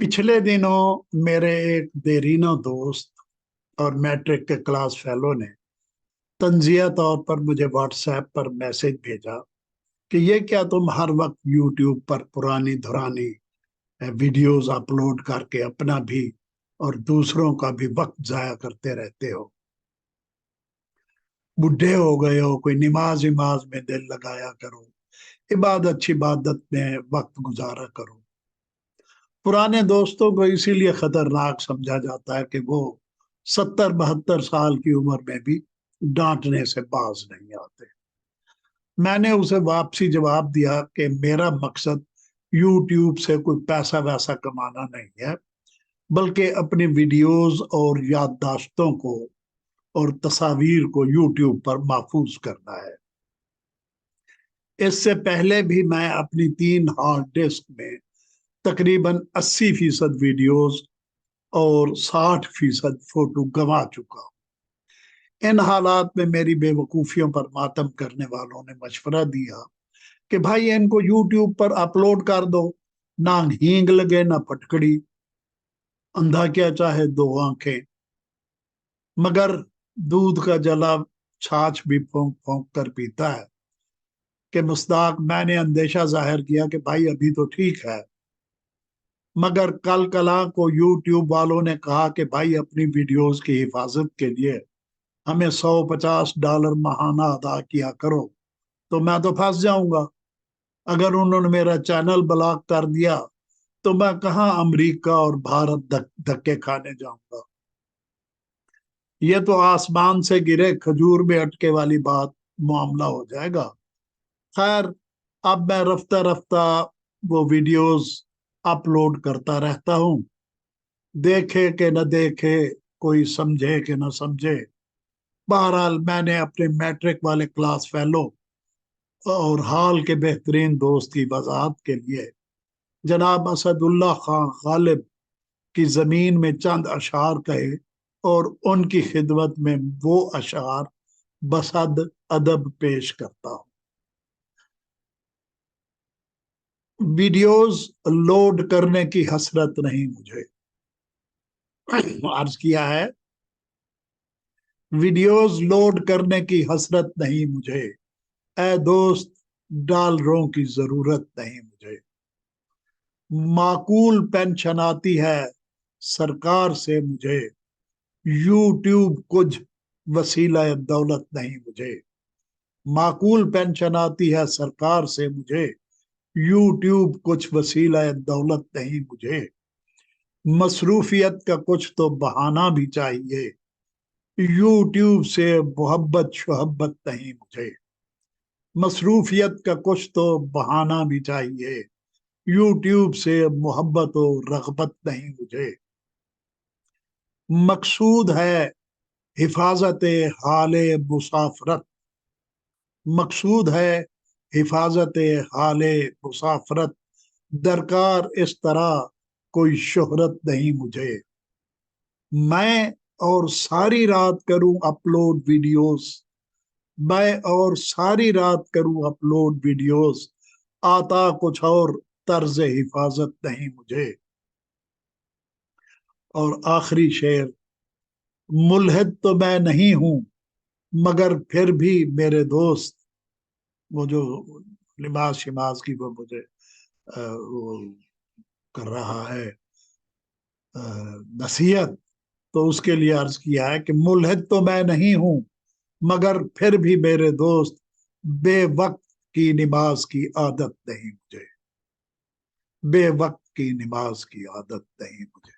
पिछले दिनों मेरे एक देरीना दोस्त और मैट्रिक के क्लास फेलो ने तंजिया तौर पर मुझे व्हाट्सएप पर मैसेज भेजा कि ये क्या तुम हर वक्त यूट्यूब पर पुरानी धुरानी वीडियोस अपलोड करके अपना भी और दूसरों का भी वक्त जाया करते रहते हो। बुढ़े हो गए हो, कोई नमाज इमाज में दिल लगाया करो, इबादत इबादत में वक्त गुजारा करो। पुराने दोस्तों को इसीलिए खतरनाक समझा जाता है कि वो 70-72 साल की उम्र में भी डांटने से बाज नहीं आते। मैंने उसे वापसी जवाब दिया कि मेरा मकसद यूट्यूब से कोई पैसा वैसा कमाना नहीं है, बल्कि अपनी वीडियोस और याददाश्तों को और तस्वीर को यूट्यूब पर महफूज करना है। इससे पहले भी मैं अपनी 3 हार्ड डिस्क में तकरीबन 80% वीडियोस और 60% फोटो गंवा चुका हूं। इन हालात में मेरी बेवकूफियों पर मातम करने वालों ने मशवरा दिया कि भाई इनको यूट्यूब पर अपलोड कर दो, ना हींग लगे ना फटकड़ी, अंधा क्या चाहे 2 आंखें। मगर दूध का जला छाछ भी फूंक फूंक कर पीता है कि मुस्ताक मैंने अंदेशा जाहिर किया कि भाई अभी तो ठीक है, मगर कल कला को यूट्यूब वालों ने कहा कि भाई अपनी वीडियोस की हिफाजत के लिए हमें $150 महाना अदा किया करो, तो मैं तो फंस जाऊंगा। अगर उन्होंने मेरा चैनल ब्लॉक कर दिया तो मैं कहाँ अमेरिका और भारत धक्के खाने जाऊंगा। ये तो आसमान से गिरे खजूर में अटके वाली बात मामला हो जाएगा। खैर, अब मैं रफ्ता रफ्ता वो वीडियोस अपलोड करता रहता हूँ, देखे कि न देखे, कोई समझे कि न समझे। बहरहाल मैंने अपने मैट्रिक वाले क्लास फेलो और हाल के बेहतरीन दोस्त की वजाहत के लिए जनाब असदुल्ला खान गालिब की जमीन में चंद अशार कहे और उनकी खिदमत में वो अशार बसद अदब पेश करता हूँ। वीडियोस लोड करने की हसरत नहीं मुझे। अर्ज किया है, वीडियोस लोड करने की हसरत नहीं मुझे, ए दोस्त डॉलरों की जरूरत नहीं मुझे। माकूल पेंशन आती है सरकार से मुझे, यूट्यूब कुछ वसीला दौलत नहीं मुझे। माकूल पेंशन आती है सरकार से मुझे, यूट्यूब कुछ वसीला दौलत नहीं मुझे। मसरूफियत का कुछ तो बहाना भी चाहिए, यूट्यूब से मोहब्बत शोहब्बत नहीं मुझे। मसरूफियत का कुछ तो बहाना भी चाहिए, यूट्यूब से मोहब्बत और रगबत नहीं मुझे। मकसूद है हिफाजत हाल मुसाफरत, मकसूद है हिफाजत हाल मुसाफरत, दरकार इस तरह कोई शोहरत नहीं मुझे। मैं और सारी रात करूं अपलोड वीडियोस, मैं और सारी रात करूं अपलोड वीडियोस, आता कुछ और तर्ज हिफाजत नहीं मुझे। और आखिरी शेर, मुल्हिद तो मैं नहीं हूं, मगर फिर भी मेरे दोस्त, वो जो लिबास शिमाज की वो मुझे वो कर रहा है नसीहत, तो उसके लिए अर्ज किया है कि मुल्हिद तो मैं नहीं हूं, मगर फिर भी मेरे दोस्त बेवक्त की नमाज की आदत नहीं मुझे, बेवक्त की नमाज की आदत नहीं मुझे।